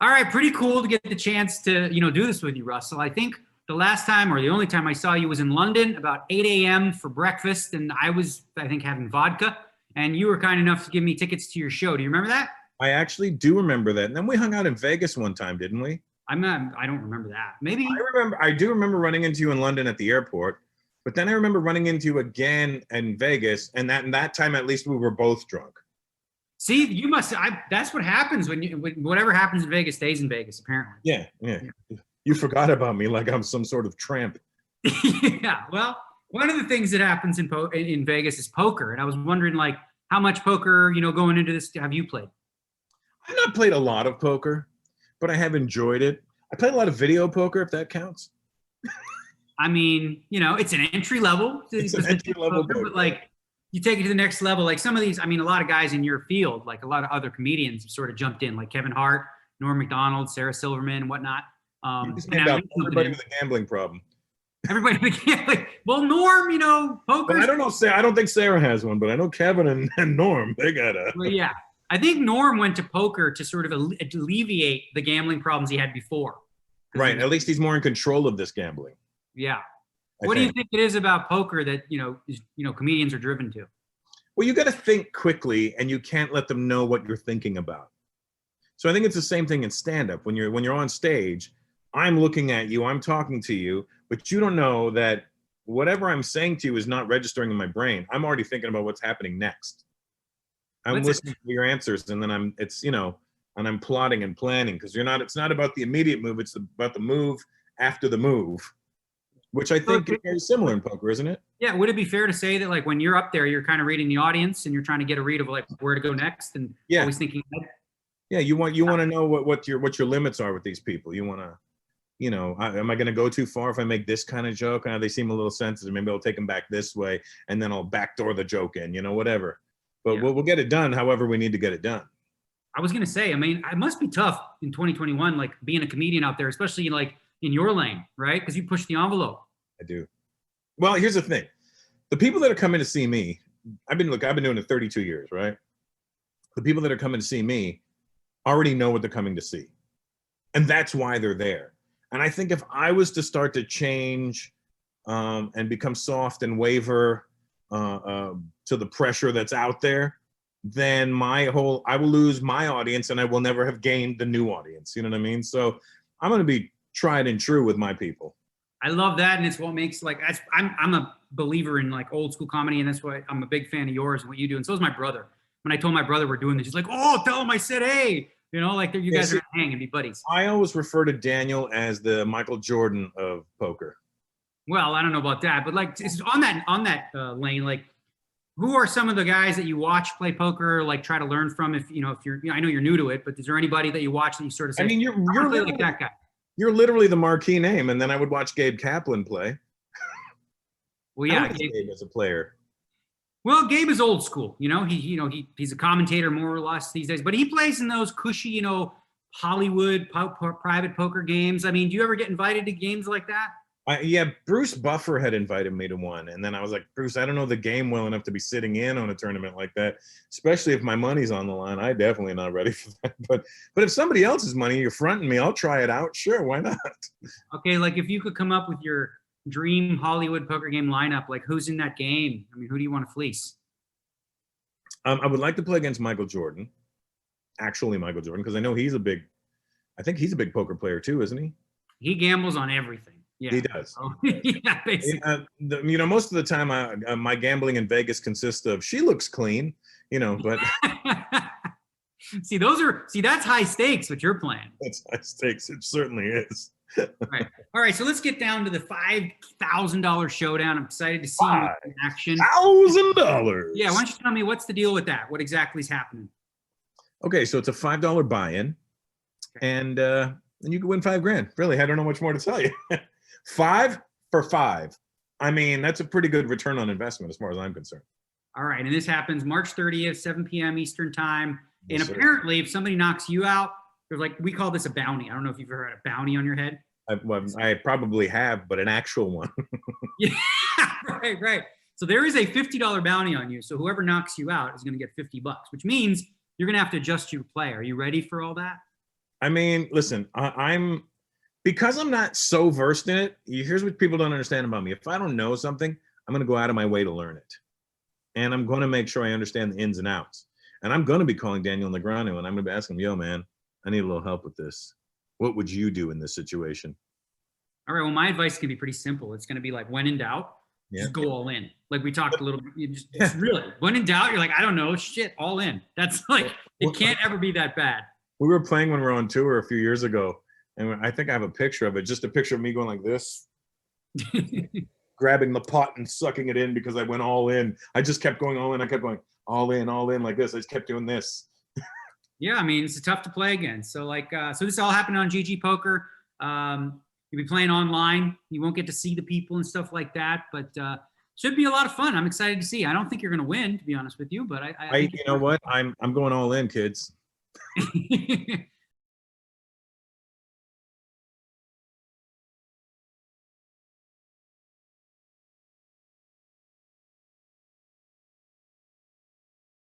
All right, pretty cool to get the chance to, do this with you, Russell. I think the last time or the only time I saw you was in London about 8 a.m. for breakfast, and I think, having vodka, and you were kind enough to give me tickets to your show. Do you remember that? I actually do remember that. And then we hung out in Vegas one time, didn't we? I don't remember that. Maybe. I do remember running into you in London at the airport, but then I remember running into you again in Vegas, and that time at least we were both drunk. See, you must. That's what happens when whatever happens in Vegas stays in Vegas. Apparently. Yeah. You forgot about me like I'm some sort of tramp. Yeah. Well, one of the things that happens in Vegas is poker, and I was wondering, like, how much poker, going into this, have you played? I've not played a lot of poker, but I have enjoyed it. I played a lot of video poker, if that counts. I mean, it's an entry level. It's an entry level poker, but like, you take it to the next level. Like some of these, I mean, a lot of guys in your field, like a lot of other comedians have sort of jumped in, like Kevin Hart, Norm Macdonald, Sarah Silverman, and whatnot. Everybody with a gambling problem. Everybody with a gambling. Well, Norm, poker. I don't know. I don't think Sarah has one, but I know Kevin and Norm, they got a. Well, yeah. I think Norm went to poker to sort of alleviate the gambling problems he had before. Right. At least he's more in control of this gambling. Yeah. What do you think it is about poker that, comedians are driven to? Well, you got to think quickly, and you can't let them know what you're thinking about. So I think it's the same thing in stand-up. When you're on stage, I'm looking at you, I'm talking to you, but you don't know that whatever I'm saying to you is not registering in my brain. I'm already thinking about what's happening next. I'm listening to your answers, and then I'm plotting and planning, because it's not about the immediate move, it's about the move after the move. Which I think is very similar in poker, isn't it? Yeah. Would it be fair to say that, like, when you're up there, you're kind of reading the audience and you're trying to get a read of, like, where to go next, and always thinking ahead? Yeah, you want to know what your limits are with these people. You want to, am I going to go too far if I make this kind of joke? They seem a little sensitive. Maybe I'll take them back this way, and then I'll backdoor the joke in. Whatever. But we'll get it done however we need to get it done. I was going to say, I mean, it must be tough in 2021, like, being a comedian out there, especially in your lane, right? Because you push the envelope. I do. Well, here's the thing. The people that are coming to see me, I've been doing it 32 years, right? The people that are coming to see me already know what they're coming to see. And that's why they're there. And I think if I was to start to change and become soft and waver to the pressure that's out there, then I will lose my audience, and I will never have gained the new audience. You know what I mean? So I'm going to be tried and true with my people. I love that, and it's what makes, like, I'm a believer in, like, old school comedy, and that's why I'm a big fan of yours and what you do. And so is my brother. When I told my brother we're doing this, he's like, "Oh, tell him I said hey." Like, you guys are gonna hang and be buddies. I always refer to Daniel as the Michael Jordan of poker. Well, I don't know about that, but, like, it's on that lane, like, who are some of the guys that you watch play poker, like, try to learn from? If you're, I know you're new to it, but is there anybody that you watch that you sort of say, I mean, you're like that guy? You're literally the marquee name, and then I would watch Gabe Kaplan play. Well, yeah, Gabe as a player. Well, Gabe is old school. He's a commentator more or less these days, but he plays in those cushy, Hollywood private poker games. I mean, do you ever get invited to games like that? Yeah, Bruce Buffer had invited me to one, and then I was like, Bruce, I don't know the game well enough to be sitting in on a tournament like that, especially if my money's on the line. I'm definitely not ready for that. But if somebody else's money, you're fronting me, I'll try it out. Sure, why not? Okay, like, if you could come up with your dream Hollywood poker game lineup, like, who's in that game? I mean, who do you want to fleece? I would like to play against Michael Jordan, actually Michael Jordan, because I know I think he's a big poker player too, isn't he? He gambles on everything. Yeah. He does. Yeah, basically. Most of the time, my gambling in Vegas consists of, she looks clean, but. that's high stakes, what you're playing. That's high stakes. It certainly is. Right. All right. So let's get down to the $5,000 showdown. I'm excited to see you in action. $1,000. Yeah. Why don't you tell me what's the deal with that? What exactly is happening? Okay. So it's a $5 buy-in, and you can win $5,000. Really, I don't know much more to tell you. 5 for 5. I mean, that's a pretty good return on investment as far as I'm concerned. All right. And this happens March 30th, 7 p.m. Eastern time. Yes, and apparently, if somebody knocks you out, there's, like, we call this a bounty. I don't know if you've ever had a bounty on your head. I probably have, but an actual one. Yeah, right. So there is a $50 bounty on you. So whoever knocks you out is going to get $50, which means you're going to have to adjust your play. Are you ready for all that? I mean, listen, I'm because I'm not so versed in it. Here's what people don't understand about me. If I don't know something, I'm going to go out of my way to learn it, and I'm going to make sure I understand the ins and outs. And I'm going to be calling Daniel Negreanu, and I'm going to be asking him, "Yo, man, I need a little help with this. What would you do in this situation?" All right. Well, my advice can be pretty simple. It's going to be like, when in doubt, just go all in. Like we talked a little bit. Just really, when in doubt, you're like, I don't know, shit, all in. That's like, it can't ever be that bad. We were playing when we were on tour a few years ago, and I think I have a picture of it. Just a picture of me going like this, grabbing the pot and sucking it in because I went all in. I just kept going all in. I kept going all in like this. I just kept doing this. Yeah, I mean, it's tough to play against. So like, so this all happened on GGPoker. You'll be playing online. You won't get to see the people and stuff like that, but should be a lot of fun. I'm excited to see. I don't think you're going to win, to be honest with you, but I you know what? I'm going all in, kids.